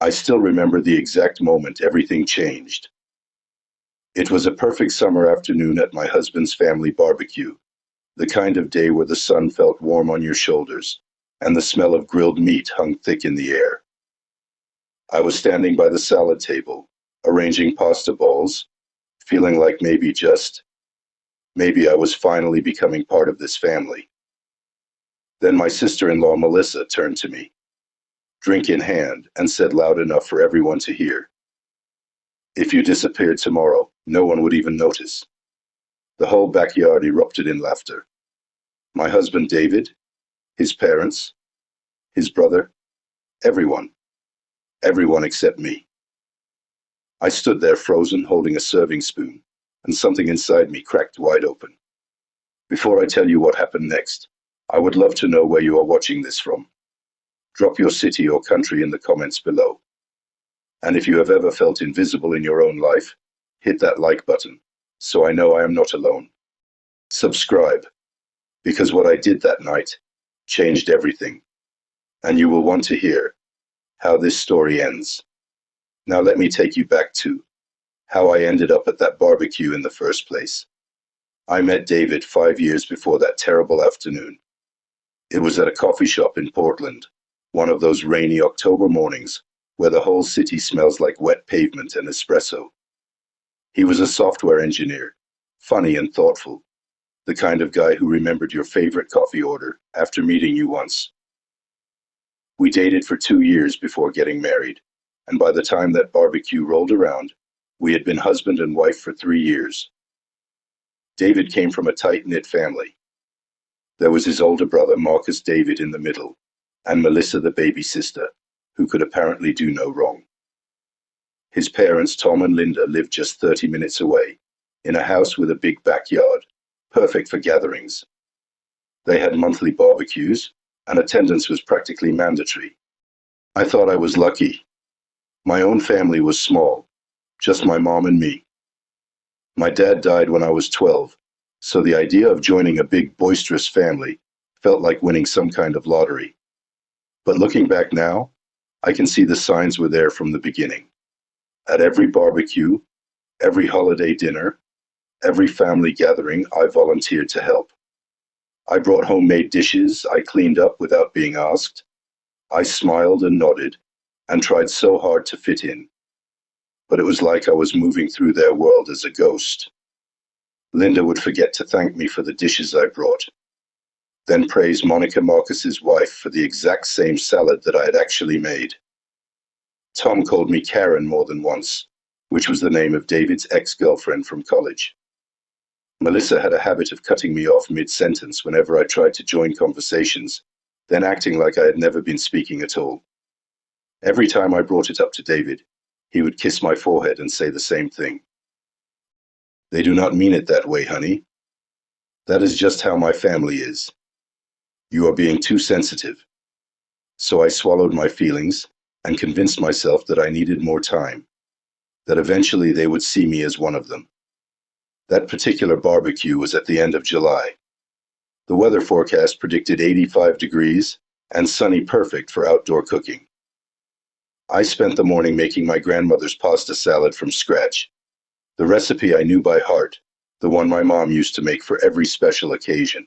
I still remember the exact moment everything changed. It was a perfect summer afternoon at my husband's family barbecue, the kind of day where the sun felt warm on your shoulders and the smell of grilled meat hung thick in the air. I was standing by the salad table, arranging pasta balls, feeling like maybe I was finally becoming part of this family. Then my sister-in-law Melissa turned to me, drink in hand, and said loud enough for everyone to hear, "If you disappeared tomorrow, no one would even notice." The whole backyard erupted in laughter. My husband David, his parents, his brother, everyone, everyone except me. I stood there frozen, holding a serving spoon, and something inside me cracked wide open. Before I tell you what happened next, I would love to know where you are watching this from. Drop your city or country in the comments below. And if you have ever felt invisible in your own life, hit that like button, so I know I am not alone. Subscribe, because what I did that night changed everything, and you will want to hear how this story ends. Now let me take you back to how I ended up at that barbecue in the first place. I met David 5 years before that terrible afternoon. It was at a coffee shop in Portland, one of those rainy October mornings where the whole city smells like wet pavement and espresso. He was a software engineer, funny and thoughtful, the kind of guy who remembered your favorite coffee order after meeting you once. We dated for 2 years before getting married, and by the time that barbecue rolled around, we had been husband and wife for 3 years. David came from a tight-knit family. There was his older brother, Marcus David, in the middle, and Melissa, the baby sister, who could apparently do no wrong. His parents, Tom and Linda, lived just 30 minutes away, in a house with a big backyard, perfect for gatherings. They had monthly barbecues, and attendance was practically mandatory. I thought I was lucky. My own family was small, just my mom and me. My dad died when I was 12, so the idea of joining a big, boisterous family felt like winning some kind of lottery. But looking back now, I can see the signs were there from the beginning. At every barbecue, every holiday dinner, every family gathering, I volunteered to help. I brought homemade dishes, I cleaned up without being asked. I smiled and nodded, and tried so hard to fit in. But it was like I was moving through their world as a ghost. Linda would forget to thank me for the dishes I brought, then praise Monica, Marcus's wife, for the exact same salad that I had actually made. Tom called me Karen more than once, which was the name of David's ex-girlfriend from college. Melissa had a habit of cutting me off mid-sentence whenever I tried to join conversations, then acting like I had never been speaking at all. Every time I brought it up to David, he would kiss my forehead and say the same thing. "They do not mean it that way, honey. That is just how my family is. You are being too sensitive." So I swallowed my feelings and convinced myself that I needed more time, that eventually they would see me as one of them. That particular barbecue was at the end of July. The weather forecast predicted 85 degrees and sunny, perfect for outdoor cooking. I spent the morning making my grandmother's pasta salad from scratch, the recipe I knew by heart, the one my mom used to make for every special occasion.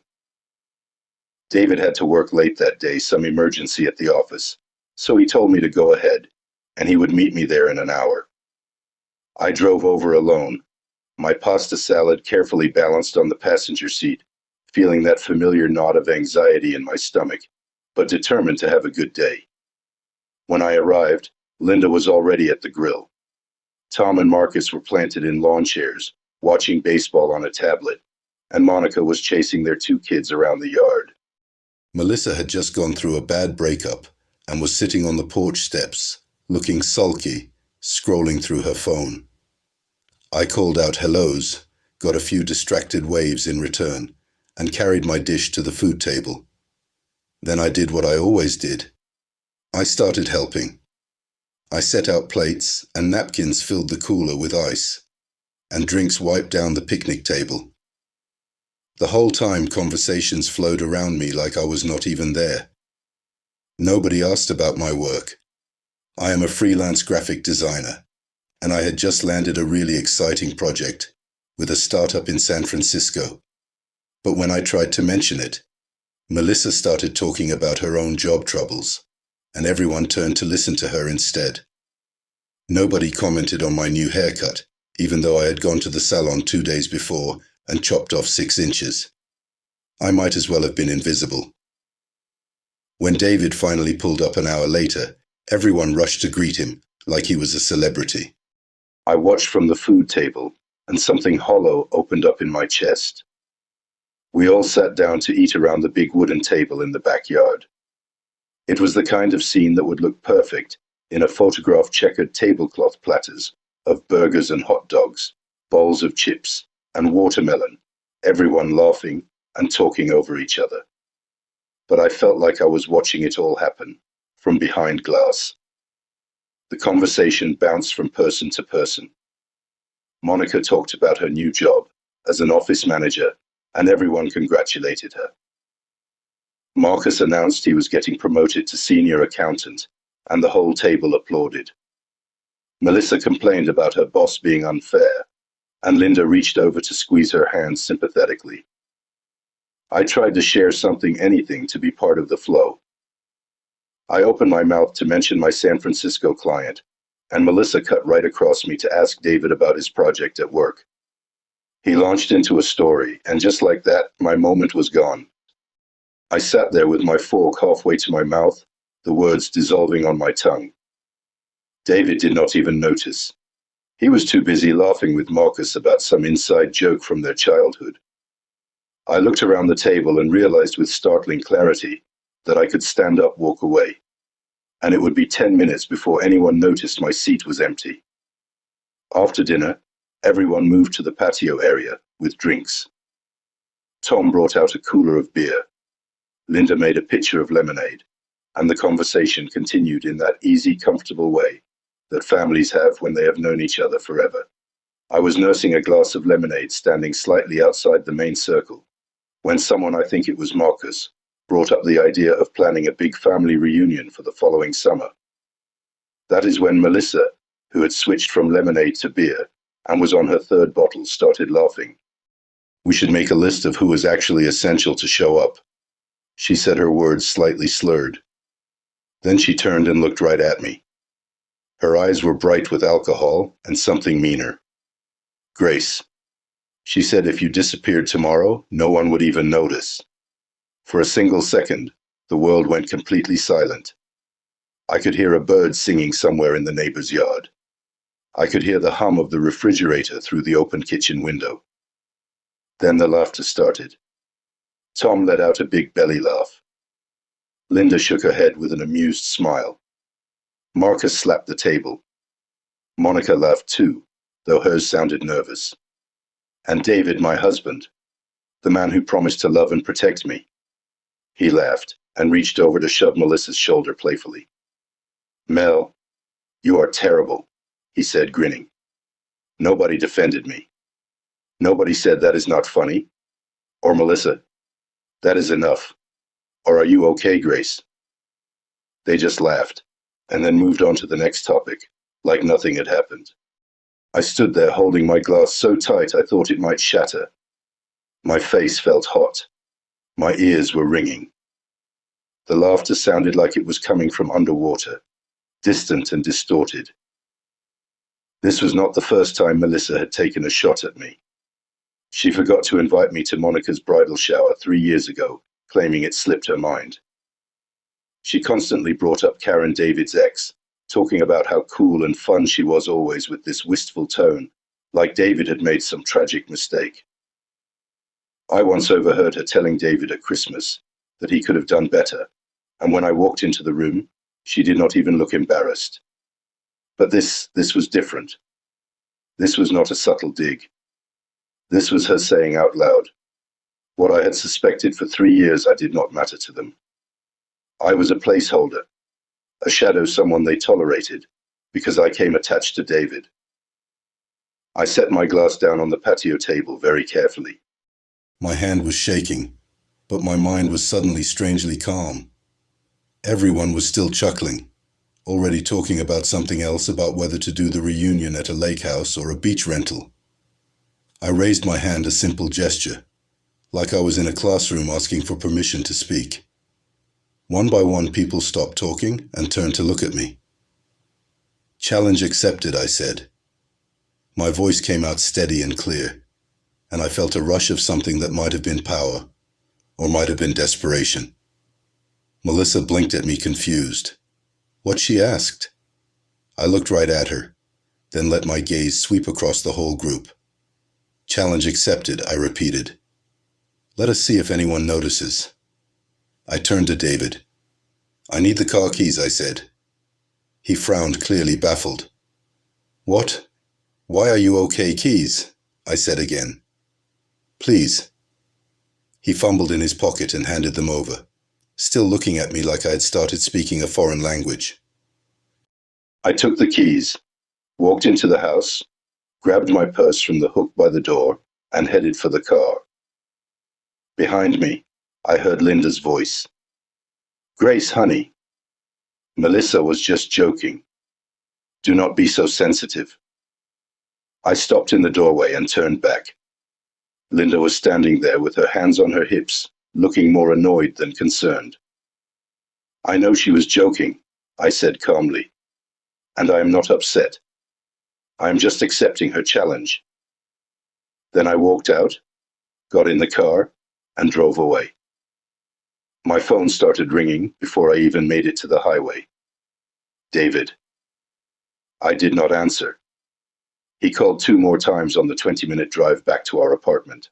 David had to work late that day, some emergency at the office, so he told me to go ahead, and he would meet me there in an hour. I drove over alone, my pasta salad carefully balanced on the passenger seat, feeling that familiar knot of anxiety in my stomach, but determined to have a good day. When I arrived, Linda was already at the grill. Tom and Marcus were planted in lawn chairs, watching baseball on a tablet, and Monica was chasing their 2 kids around the yard. Melissa had just gone through a bad breakup and was sitting on the porch steps, looking sulky, scrolling through her phone. I called out hellos, got a few distracted waves in return, and carried my dish to the food table. Then I did what I always did. I started helping. I set out plates, and napkins filled the cooler with ice, and drinks wiped down the picnic table. The whole time conversations flowed around me like I was not even there. Nobody asked about my work. I am a freelance graphic designer, and I had just landed a really exciting project with a startup in San Francisco. But when I tried to mention it, Melissa started talking about her own job troubles, and everyone turned to listen to her instead. Nobody commented on my new haircut, even though I had gone to the salon 2 days before and chopped off 6 inches. I might as well have been invisible. When David finally pulled up an hour later, everyone rushed to greet him like he was a celebrity. I watched from the food table, and something hollow opened up in my chest. We all sat down to eat around the big wooden table in the backyard. It was the kind of scene that would look perfect in a photographed checkered tablecloth platters of burgers and hot dogs, bowls of chips, and watermelon, everyone laughing and talking over each other. But I felt like I was watching it all happen, from behind glass. The conversation bounced from person to person. Monica talked about her new job as an office manager, and everyone congratulated her. Marcus announced he was getting promoted to senior accountant, and the whole table applauded. Melissa complained about her boss being unfair, and Linda reached over to squeeze her hand sympathetically. I tried to share anything to be part of the flow. I opened my mouth to mention my San Francisco client, and Melissa cut right across me to ask David about his project at work. He launched into a story, and just like that, my moment was gone. I sat there with my fork halfway to my mouth, the words dissolving on my tongue. David did not even notice. He was too busy laughing with Marcus about some inside joke from their childhood. I looked around the table and realized with startling clarity that I could stand up, walk away, and it would be 10 minutes before anyone noticed my seat was empty. After dinner, everyone moved to the patio area with drinks. Tom brought out a cooler of beer. Linda made a pitcher of lemonade, and the conversation continued in that easy, comfortable way that families have when they have known each other forever. I was nursing a glass of lemonade standing slightly outside the main circle, when someone, I think it was Marcus, brought up the idea of planning a big family reunion for the following summer. That is when Melissa, who had switched from lemonade to beer and was on her 3rd bottle, started laughing. We should make a list of who was actually essential to show up. She said, her words slightly slurred. Then she turned and looked right at me. Her eyes were bright with alcohol and something meaner. Grace, she said, if you disappeared tomorrow, no one would even notice. For a single second, the world went completely silent. I could hear a bird singing somewhere in the neighbor's yard. I could hear the hum of the refrigerator through the open kitchen window. Then the laughter started. Tom let out a big belly laugh. Linda shook her head with an amused smile. Marcus slapped the table. Monica laughed too, though hers sounded nervous. And David, my husband, the man who promised to love and protect me. He laughed and reached over to shove Melissa's shoulder playfully. Mel, you are terrible, he said, grinning. Nobody defended me. Nobody said that is not funny. Or Melissa, that is enough. Or are you okay, Grace? They just laughed, and then moved on to the next topic, like nothing had happened. I stood there holding my glass so tight I thought it might shatter. My face felt hot. My ears were ringing. The laughter sounded like it was coming from underwater, distant and distorted. This was not the first time Melissa had taken a shot at me. She forgot to invite me to Monica's bridal shower 3 years ago, claiming it slipped her mind. She constantly brought up Karen, David's ex, talking about how cool and fun she was always with this wistful tone, like David had made some tragic mistake. I once overheard her telling David at Christmas that he could have done better, and when I walked into the room, she did not even look embarrassed. But this was different. This was not a subtle dig. This was her saying out loud, what I had suspected for 3 years I did not matter to them. I was a placeholder, a shadow someone they tolerated, because I came attached to David. I set my glass down on the patio table very carefully. My hand was shaking, but my mind was suddenly strangely calm. Everyone was still chuckling, already talking about something else, about whether to do the reunion at a lake house or a beach rental. I raised my hand, a simple gesture, like I was in a classroom asking for permission to speak. One by one, people stopped talking and turned to look at me. "Challenge accepted," I said. My voice came out steady and clear, and I felt a rush of something that might have been power, or might have been desperation. Melissa blinked at me, confused. What, she asked? I looked right at her, then let my gaze sweep across the whole group. "Challenge accepted," I repeated. "Let us see if anyone notices." I turned to David. "I need the car keys," I said. He frowned, clearly baffled. "What? Why are you okay, keys?" I said again. "Please." He fumbled in his pocket and handed them over, still looking at me like I had started speaking a foreign language. I took the keys, walked into the house, grabbed my purse from the hook by the door, and headed for the car. Behind me, I heard Linda's voice. "Grace, honey. Melissa was just joking. Do not be so sensitive." I stopped in the doorway and turned back. Linda was standing there with her hands on her hips, looking more annoyed than concerned. "I know she was joking," I said calmly, "and I am not upset. I am just accepting her challenge." Then I walked out, got in the car, and drove away. My phone started ringing before I even made it to the highway. David. I did not answer. He called 2 more times on the 20-minute drive back to our apartment.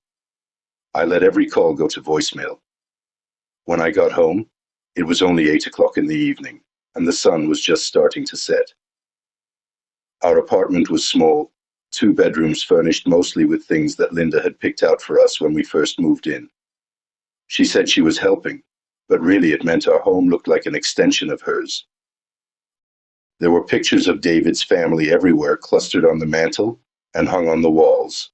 I let every call go to voicemail. When I got home, it was only 8 o'clock in the evening, and the sun was just starting to set. Our apartment was small, 2 bedrooms furnished mostly with things that Linda had picked out for us when we first moved in. She said she was helping, but really it meant our home looked like an extension of hers. There were pictures of David's family everywhere, clustered on the mantel and hung on the walls.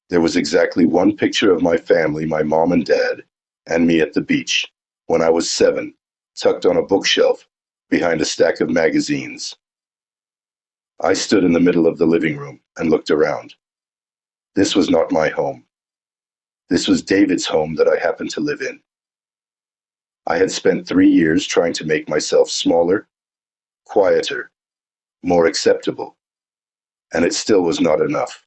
There was exactly 1 picture of my family, my mom and dad, and me at the beach, when I was 7, tucked on a bookshelf behind a stack of magazines. I stood in the middle of the living room and looked around. This was not my home. This was David's home that I happened to live in. I had spent 3 years trying to make myself smaller, quieter, more acceptable, and it still was not enough.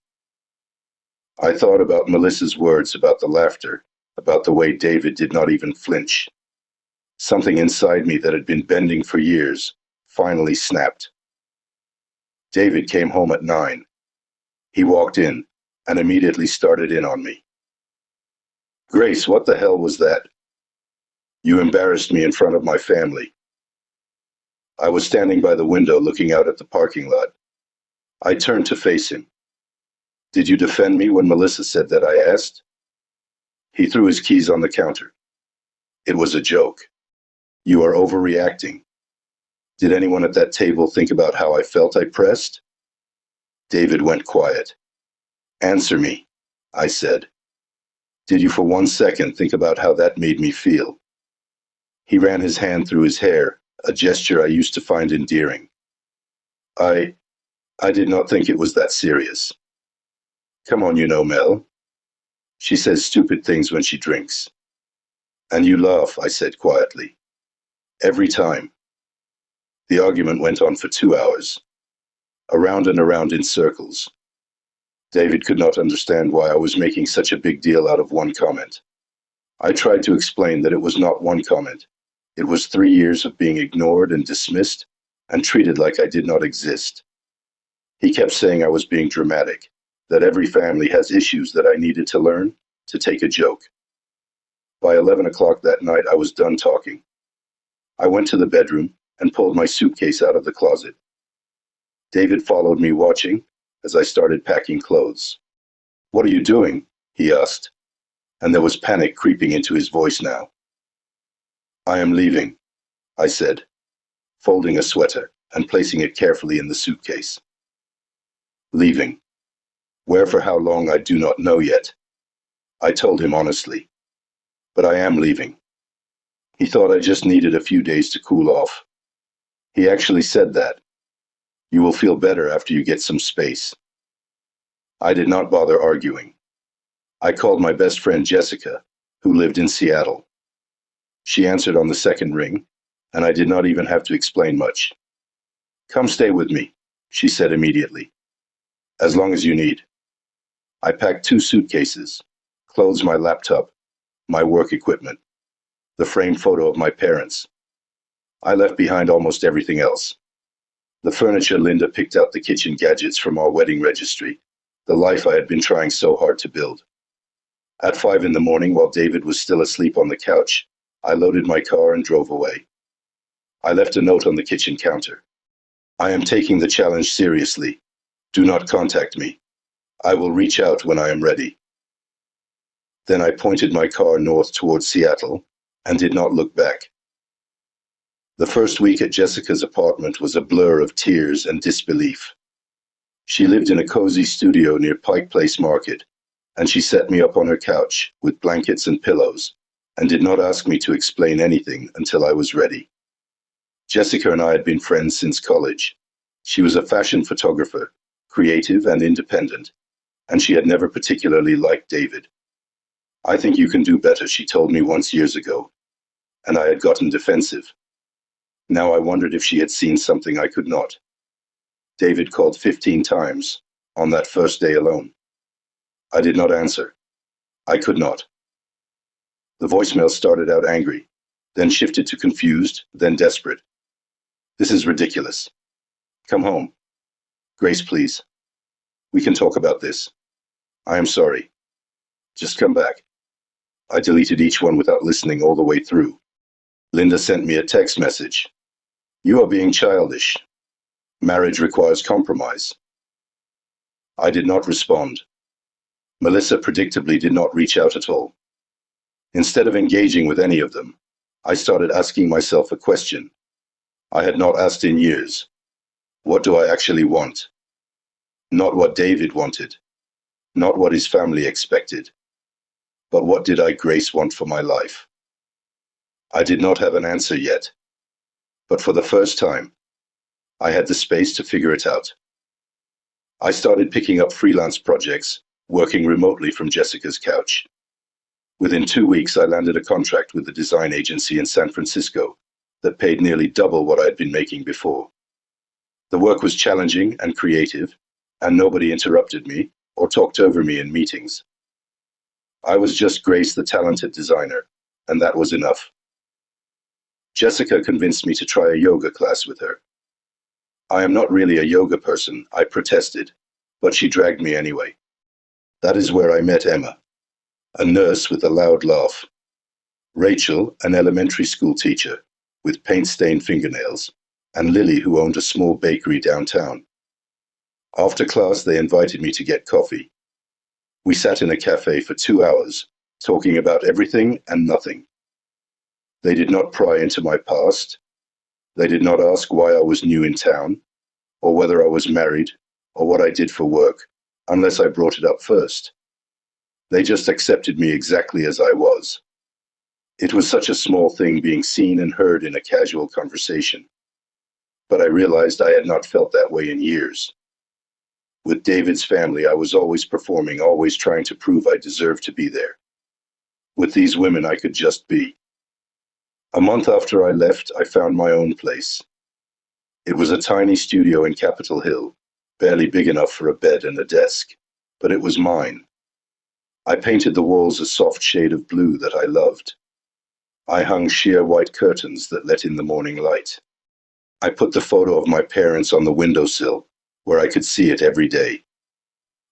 I thought about Melissa's words, about the laughter, about the way David did not even flinch. Something inside me that had been bending for years finally snapped. David came home at 9. He walked in and immediately started in on me. "Grace, what the hell was that? You embarrassed me in front of my family." I was standing by the window looking out at the parking lot. I turned to face him. "Did you defend me when Melissa said that?" I asked. He threw his keys on the counter. "It was a joke. You are overreacting. Did anyone at that table think about how I felt?" I pressed. David went quiet. "Answer me," I said. "Did you for 1 second think about how that made me feel?" He ran his hand through his hair, a gesture I used to find endearing. I did not think it was that serious. Come on, Mel. She says stupid things when she drinks. And you laugh," I said quietly. "Every time." The argument went on for 2 hours, around and around in circles. David could not understand why I was making such a big deal out of 1 comment. I tried to explain that it was not 1 comment. It was 3 years of being ignored and dismissed and treated like I did not exist. He kept saying I was being dramatic, that every family has issues that I needed to learn to take a joke. By 11 o'clock that night, I was done talking. I went to the bedroom and pulled my suitcase out of the closet. David followed me, watching as I started packing clothes. "What are you doing?" he asked, and there was panic creeping into his voice now. "I am leaving," I said, folding a sweater and placing it carefully in the suitcase. "Leaving. Where for how long I do not know yet," I told him honestly. "But I am leaving." He thought I just needed a few days to cool off. He actually said that. You will feel better after you get some space. I did not bother arguing. I called my best friend Jessica, who lived in Seattle. She answered on the second ring, and I did not even have to explain much. Come stay with me, she said immediately. As long as you need. I packed 2 suitcases, clothes, my laptop, my work equipment, the framed photo of my parents. I left behind almost everything else. The furniture. Linda picked out the kitchen gadgets from our wedding registry, the life I had been trying so hard to build. At 5 in the morning, while David was still asleep on the couch, I loaded my car and drove away. I left a note on the kitchen counter. I am taking the challenge seriously. Do not contact me. I will reach out when I am ready. Then I pointed my car north towards Seattle and did not look back. The first week at Jessica's apartment was a blur of tears and disbelief. She lived in a cozy studio near Pike Place Market, and she set me up on her couch with blankets and pillows, and did not ask me to explain anything until I was ready. Jessica and I had been friends since college. She was a fashion photographer, creative and independent, and she had never particularly liked David. I think you can do better, she told me once years ago, and I had gotten defensive. Now I wondered if she had seen something I could not. David called 15 times on that first day alone. I did not answer. I could not. The voicemail started out angry, then shifted to confused, then desperate. This is ridiculous. Come home. Grace, please. We can talk about this. I am sorry. Just come back. I deleted each one without listening all the way through. Linda sent me a text message. You are being childish. Marriage requires compromise. I did not respond. Melissa predictably did not reach out at all. Instead of engaging with any of them, I started asking myself a question I had not asked in years. What do I actually want? Not what David wanted, not what his family expected, but what did I, Grace, want for my life? I did not have an answer yet, but for the first time, I had the space to figure it out. I started picking up freelance projects, working remotely from Jessica's couch. Within 2 weeks, I landed a contract with a design agency in San Francisco that paid nearly double what I had been making before. The work was challenging and creative, and nobody interrupted me or talked over me in meetings. I was just Grace, the talented designer, and that was enough. Jessica convinced me to try a yoga class with her. I am not really a yoga person, I protested, but she dragged me anyway. That is where I met Emma, a nurse with a loud laugh. Rachel, an elementary school teacher with paint-stained fingernails, and Lily, who owned a small bakery downtown. After class, they invited me to get coffee. We sat in a cafe for 2 hours, talking about everything and nothing. They did not pry into my past. They did not ask why I was new in town, or whether I was married, or what I did for work, unless I brought it up first. They just accepted me exactly as I was. It was such a small thing being seen and heard in a casual conversation. But I realized I had not felt that way in years. With David's family, I was always performing, always trying to prove I deserved to be there. With these women, I could just be. A month after I left, I found my own place. It was a tiny studio in Capitol Hill, barely big enough for a bed and a desk, but it was mine. I painted the walls a soft shade of blue that I loved. I hung sheer white curtains that let in the morning light. I put the photo of my parents on the windowsill, where I could see it every day.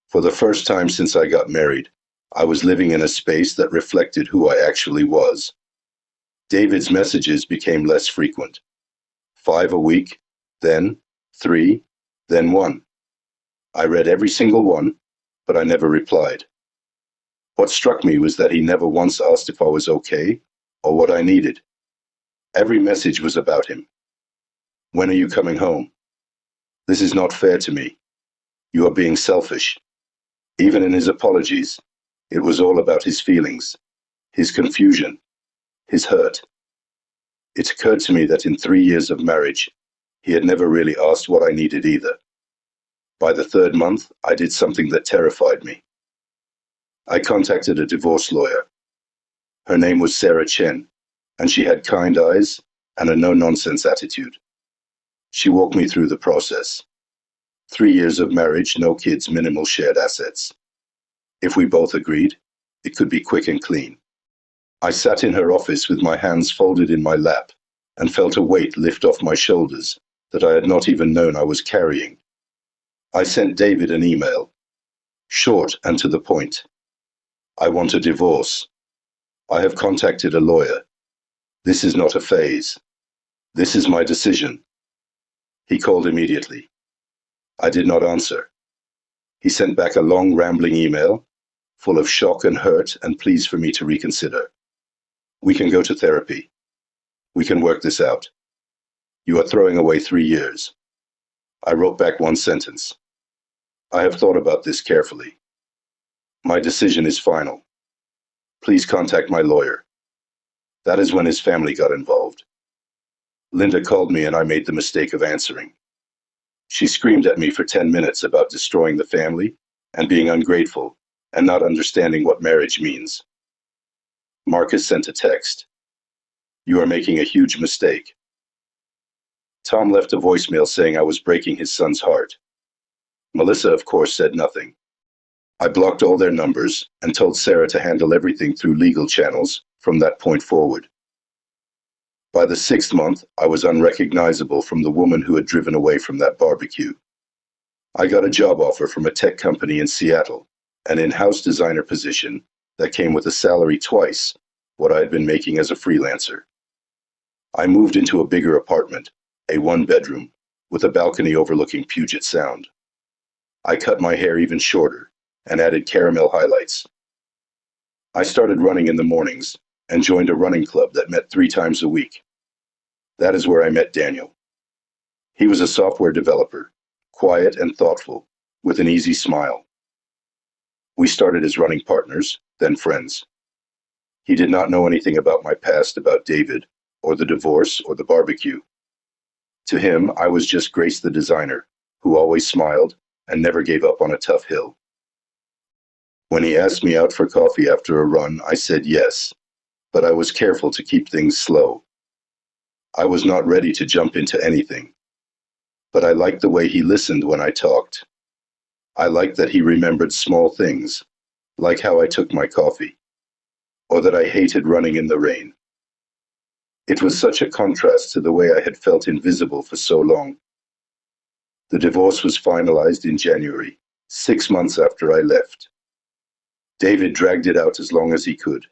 For the first time since I got married, I was living in a space that reflected who I actually was. David's messages became less frequent. 5 a week, then 3, then 1. I read every single one, but I never replied. What struck me was that he never once asked if I was okay or what I needed. Every message was about him. When are you coming home? This is not fair to me. You are being selfish. Even in his apologies, it was all about his feelings, his confusion, his hurt. It occurred to me that in 3 years of marriage, He had never really asked what I needed either. By the third month, I did something that terrified me. I contacted a divorce lawyer. Her name was Sarah Chen, and she had kind eyes and a no-nonsense attitude. She walked me through the process. 3 years of marriage, no kids, minimal shared assets. If we both agreed, it could be quick and clean. I sat in her office with my hands folded in my lap and felt a weight lift off my shoulders that I had not even known I was carrying. I sent David an email, short and to the point. I want a divorce. I have contacted a lawyer. This is not a phase. This is my decision. He called immediately. I did not answer. He sent back a long, rambling email, full of shock and hurt and pleas for me to reconsider. We can go to therapy. We can work this out. You are throwing away 3 years. I wrote back one sentence. I have thought about this carefully. My decision is final. Please contact my lawyer. That is when his family got involved. Linda called me and I made the mistake of answering. She screamed at me for 10 minutes about destroying the family and being ungrateful and not understanding what marriage means. Marcus sent a text. You are making a huge mistake. Tom left a voicemail saying I was breaking his son's heart. Melissa, of course, said nothing. I blocked all their numbers and told Sarah to handle everything through legal channels from that point forward. By the 6th month, I was unrecognizable from the woman who had driven away from that barbecue. I got a job offer from a tech company in Seattle, an in-house designer position that came with a salary twice what I had been making as a freelancer. I moved into a bigger apartment, a one-bedroom, with a balcony overlooking Puget Sound. I cut my hair even shorter and added caramel highlights. I started running in the mornings and joined a running club that met 3 times a week. That is where I met Daniel. He was a software developer, quiet and thoughtful, with an easy smile. We started as running partners, then friends. He did not know anything about my past, about David, or the divorce, or the barbecue. To him, I was just Grace the designer, who always smiled and never gave up on a tough hill. When he asked me out for coffee after a run, I said yes, but I was careful to keep things slow. I was not ready to jump into anything, but I liked the way he listened when I talked. I liked that he remembered small things, like how I took my coffee, or that I hated running in the rain. It was such a contrast to the way I had felt invisible for so long. The divorce was finalized in January, 6 months after I left. David dragged it out as long as he could,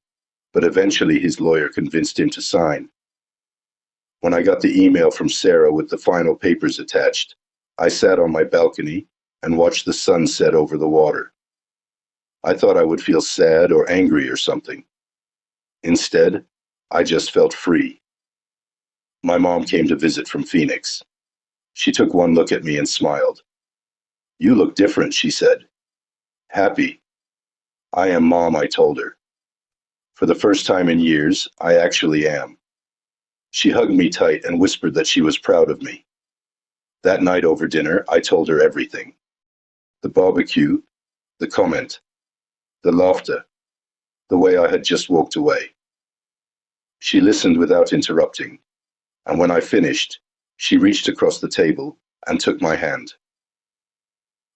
but eventually his lawyer convinced him to sign. When I got the email from Sarah with the final papers attached, I sat on my balcony and watched the sun set over the water. I thought I would feel sad or angry or something. Instead, I just felt free. My mom came to visit from Phoenix. She took one look at me and smiled. You look different, she said. Happy. I am, Mom, I told her. For the first time in years, I actually am. She hugged me tight and whispered that she was proud of me. That night over dinner, I told her everything. The barbecue, the comment, the laughter, the way I had just walked away. She listened without interrupting, and when I finished, she reached across the table and took my hand.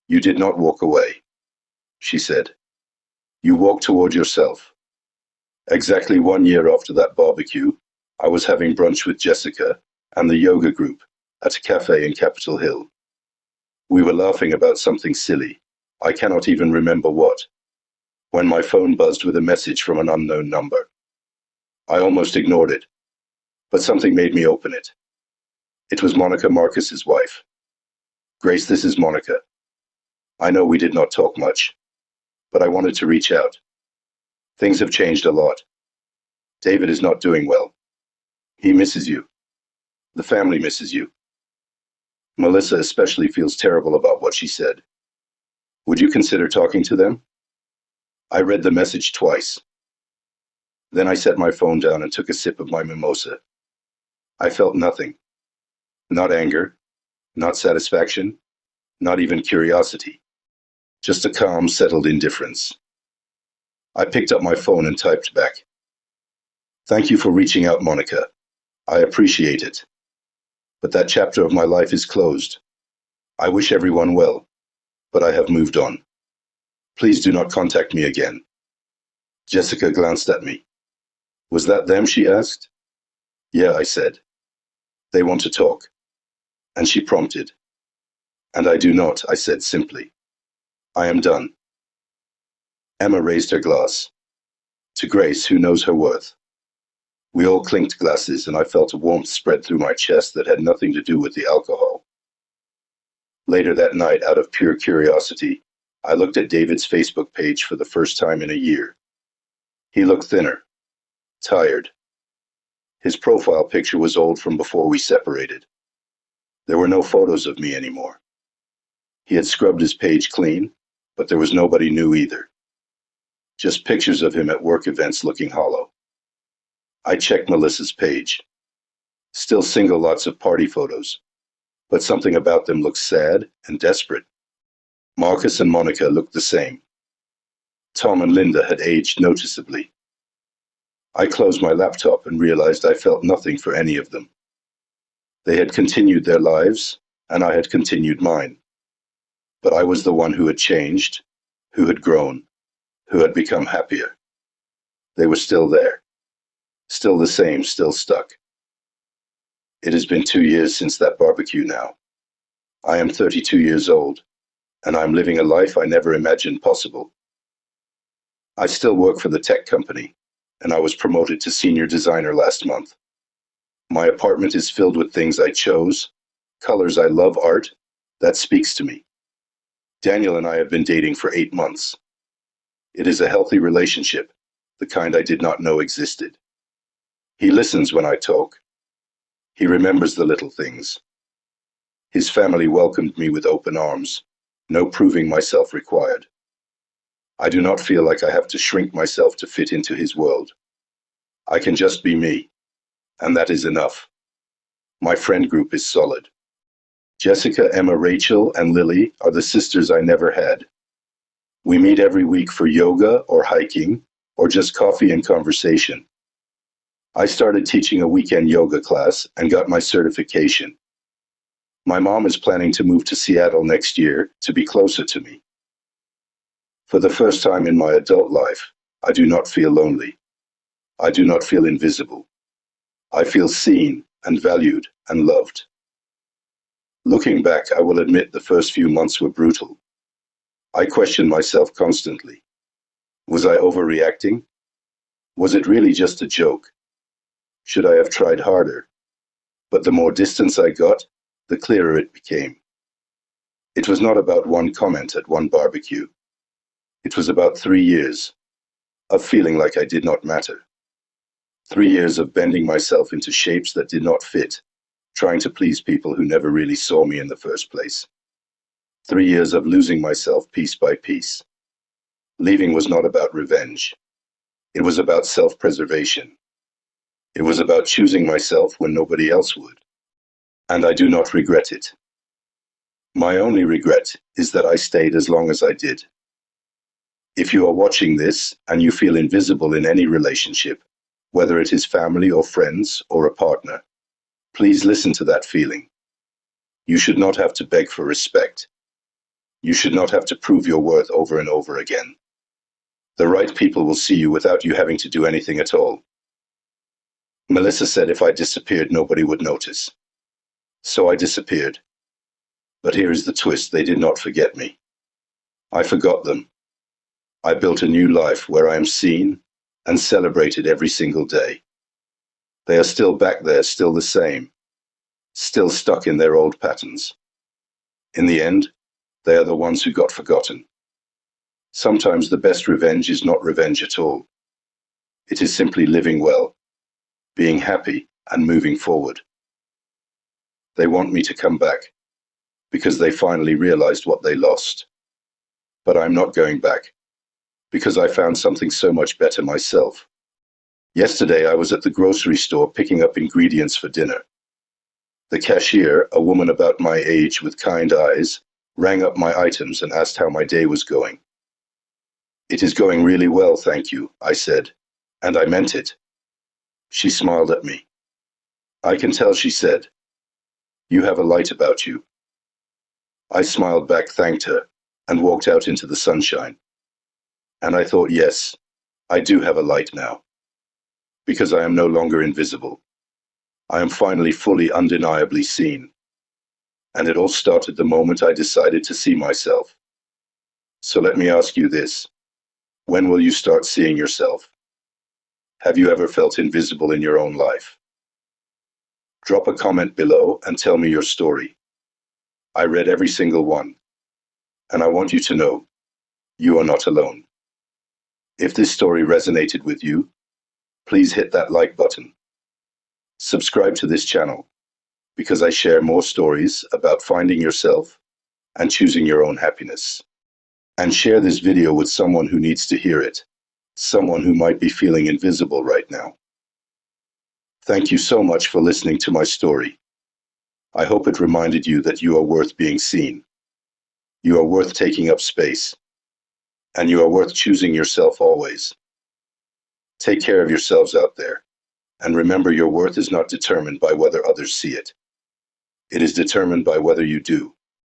You did not walk away, she said. You walked toward yourself. Exactly 1 year after that barbecue, I was having brunch with Jessica and the yoga group at a cafe in Capitol Hill. We were laughing about something silly, I cannot even remember what, when my phone buzzed with a message from an unknown number. I almost ignored it, but something made me open it. It was Monica Marcus's wife. Grace, this is Monica. I know we did not talk much, but I wanted to reach out. Things have changed a lot. David is not doing well. He misses you. The family misses you. Melissa especially feels terrible about what she said. Would you consider talking to them? I read the message twice. Then I set my phone down and took a sip of my mimosa. I felt nothing. Not anger, Not satisfaction, not even curiosity. Just a calm, settled indifference. I picked up my phone and typed back. Thank you for reaching out, Monica. I appreciate it. But that chapter of my life is closed. I wish everyone well, but I have moved on. Please do not contact me again. Jessica glanced at me. Was that them, she asked? Yeah, I said. They want to talk. And she prompted. And I do not, I said simply. I am done. Emma raised her glass. To Grace, who knows her worth. We all clinked glasses, and I felt a warmth spread through my chest that had nothing to do with the alcohol. Later that night, out of pure curiosity, I looked at David's Facebook page for the first time in a year. He looked thinner, tired. His profile picture was old from before we separated. There were no photos of me anymore. He had scrubbed his page clean, but there was nobody new either. Just pictures of him at work events looking hollow. I checked Melissa's page. Still single, lots of party photos, but something about them looked sad and desperate. Marcus and Monica looked the same. Tom and Linda had aged noticeably. I closed my laptop and realized I felt nothing for any of them. They had continued their lives, and I had continued mine. But I was the one who had changed, who had grown, who had become happier. They were still there. Still the same, still stuck. It has been 2 years since that barbecue now. I am 32 years old, and I'm living a life I never imagined possible. I still work for the tech company, and I was promoted to senior designer last month. My apartment is filled with things I chose, colors I love, art that speaks to me. Daniel and I have been dating for 8 months. It is a healthy relationship, the kind I did not know existed. He listens when I talk. He remembers the little things. His family welcomed me with open arms, no proving myself required. I do not feel like I have to shrink myself to fit into his world. I can just be me, and that is enough. My friend group is solid. Jessica, Emma, Rachel, and Lily are the sisters I never had. We meet every week for yoga or hiking or just coffee and conversation. I started teaching a weekend yoga class and got my certification. My mom is planning to move to Seattle next year to be closer to me. For the first time in my adult life, I do not feel lonely. I do not feel invisible. I feel seen and valued and loved. Looking back, I will admit the first few months were brutal. I questioned myself constantly. Was I overreacting? Was it really just a joke? Should I have tried harder? But the more distance I got, the clearer it became. It was not about one comment at one barbecue. It was about 3 years of feeling like I did not matter. 3 years of bending myself into shapes that did not fit, trying to please people who never really saw me in the first place. 3 years of losing myself piece by piece. Leaving was not about revenge. It was about self-preservation. It was about choosing myself when nobody else would. And I do not regret it. My only regret is that I stayed as long as I did. If you are watching this and you feel invisible in any relationship, whether it is family or friends or a partner, please listen to that feeling. You should not have to beg for respect. You should not have to prove your worth over and over again. The right people will see you without you having to do anything at all. Melissa said if I disappeared, nobody would notice. So I disappeared. But here is the twist: they did not forget me. I forgot them. I built a new life where I am seen and celebrated every single day. They are still back there, still the same, still stuck in their old patterns. In the end, they are the ones who got forgotten. Sometimes the best revenge is not revenge at all. It is simply living well, being happy, and moving forward. They want me to come back because they finally realized what they lost. But I'm not going back because I found something so much better myself. Yesterday, I was at the grocery store picking up ingredients for dinner. The cashier, a woman about my age with kind eyes, rang up my items and asked how my day was going. "It is going really well, thank you," I said, and I meant it. She smiled at me. "I can tell," she said. "You have a light about you." I smiled back, thanked her, and walked out into the sunshine. And I thought, yes, I do have a light now. Because I am no longer invisible. I am finally fully undeniably seen. And it all started the moment I decided to see myself. So let me ask you this. When will you start seeing yourself? Have you ever felt invisible in your own life? Drop a comment below and tell me your story. I read every single one. And I want you to know, you are not alone. If this story resonated with you, please hit that like button. Subscribe to this channel, because I share more stories about finding yourself and choosing your own happiness. And share this video with someone who needs to hear it, someone who might be feeling invisible right now. Thank you so much for listening to my story. I hope it reminded you that you are worth being seen. You are worth taking up space. And you are worth choosing yourself always. Take care of yourselves out there. And remember, your worth is not determined by whether others see it. It is determined by whether you do.